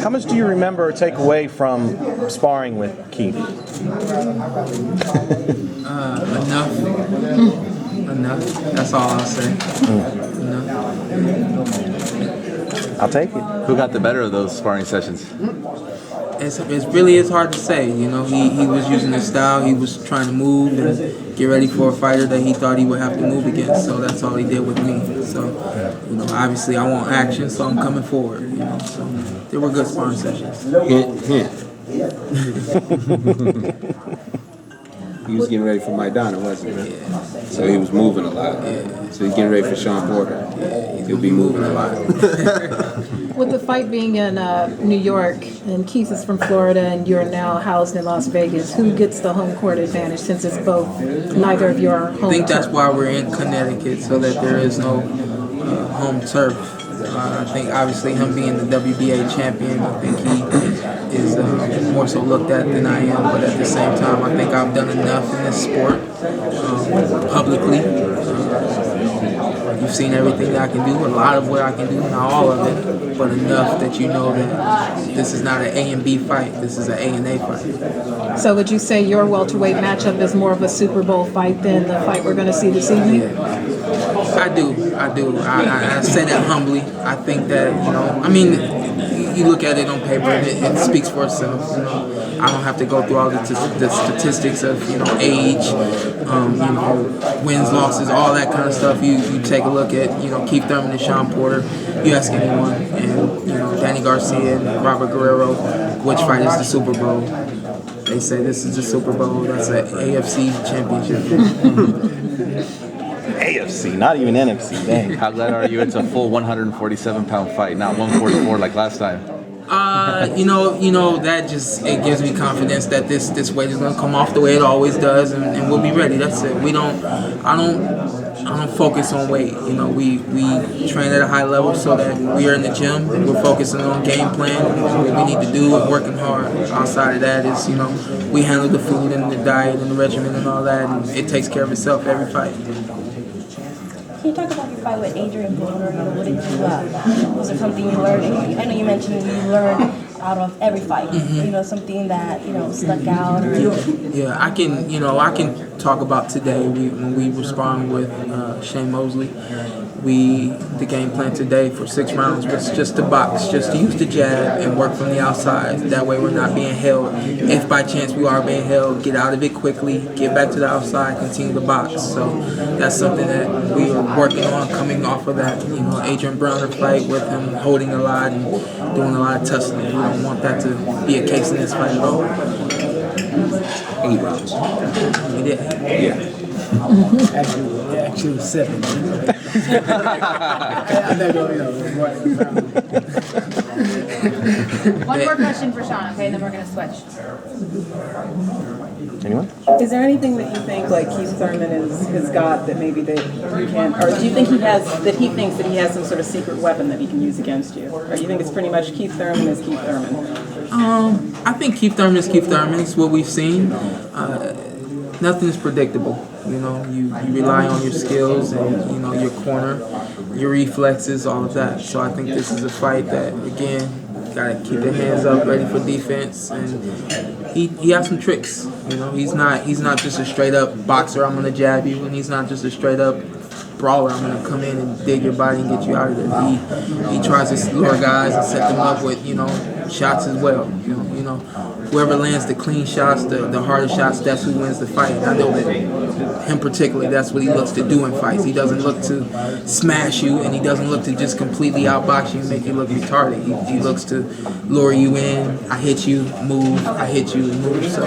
How much do you remember or take away from sparring with Keith? Enough. Enough. That's all I'll say. Enough. I'll take it. Who got the better of those sparring sessions? It's really hard to say. You know, he was using his style. He was trying to move and get ready for a fighter that he thought he would have to move against. So that's all he did with me. So, you know, obviously I want action, so I'm coming forward. You know, so they were good sparring sessions. Hint, hint. He was getting ready for Maidana, wasn't he? Yeah. So he was moving a lot. Yeah. So he's getting ready for Shawn Porter. Yeah, He'll be moving a lot. With the fight being in New York, and Keith is from Florida, and you're now housed in Las Vegas, who gets the home court advantage since it's neither of your home I think that's turf? why we're in Connecticut, so that there is no home turf. I think obviously him being the WBA champion, I think he is more so looked at than I am. But at the same time, I think I've done enough in this sport publicly. You've seen everything that I can do, a lot of what I can do, not all of it, but enough that you know that this is not an A and B fight, this is an A and A fight. So would you say your welterweight matchup is more of a Super Bowl fight than the fight we're going to see this evening? Yeah. I do. I say that humbly. I think that, you know, I mean, you look at it on paper and it speaks for itself. You know, I don't have to go through all the statistics of, you know, age, you know, wins, losses, all that kind of stuff. You take a look at, you know, Keith Thurman and Shawn Porter. You ask anyone, and, you know, Danny Garcia and Robert Guerrero, which fight is the Super Bowl? They say this is the Super Bowl. That's an AFC Championship. AFC, not even NFC. Dang. How glad are you it's a full 147-pound fight, not 144 like last time? You know that just, it gives me confidence that this weight is gonna come off the way it always does, and we'll be ready. That's it. I don't focus on weight. You know, we train at a high level so that we are in the gym and we're focusing on game plan and what we need to do and working hard. Outside of that is, you know, we handle the food and the diet and the regimen and all that, and it takes care of itself every fight. Can you talk about your fight with Adrian Broner? You know, what did you, was there something you learned? I know you mentioned you learned out of every fight. Mm-hmm. You know, something that, you know, stuck out. Or Yeah, I can talk about today. When we were sparring with Shane Mosley, the game plan today for 6 rounds was just to box, just to use the jab and work from the outside. That way we're not being held. If by chance we are being held, get out of it quickly, get back to the outside, continue to box. So that's something that we are working on, coming off of that, you know, Adrian Broner fight with him holding a lot and doing a lot of tussling. We don't want that to be a case in this fight at all. 8 rounds. We did. Yeah. Actually 7. One more question for Shawn, okay, and then we're going to switch. Anyone? Is there anything that you think like Keith Thurman has got that maybe that you can, or do you think he thinks that he has some sort of secret weapon that he can use against you? Or do you think it's pretty much Keith Thurman is Keith Thurman? I think Keith Thurman is Keith Thurman. It's what we've seen. Nothing is predictable. You know, you rely on your skills and, you know, your corner, your reflexes, all of that. So I think this is a fight that, again, gotta keep the hands up, ready for defense, and he has some tricks. You know, he's not just a straight up boxer. I'm gonna jab you, and he's not just a straight up brawler. I'm gonna come in and dig your body and get you out of there. He tries to lure guys and set them up with, you know, shots as well. You know, whoever lands the clean shots, the hardest shots, that's who wins the fight. And I know that him particularly, that's what he looks to do in fights. He doesn't look to smash you, and he doesn't look to just completely outbox you and make you look retarded. He looks to lure you in. I hit you, move. I hit you, and move. So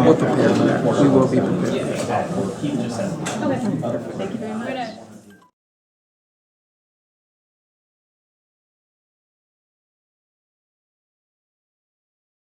we're prepared for that. We will be prepared for that. Okay. Thank you very much.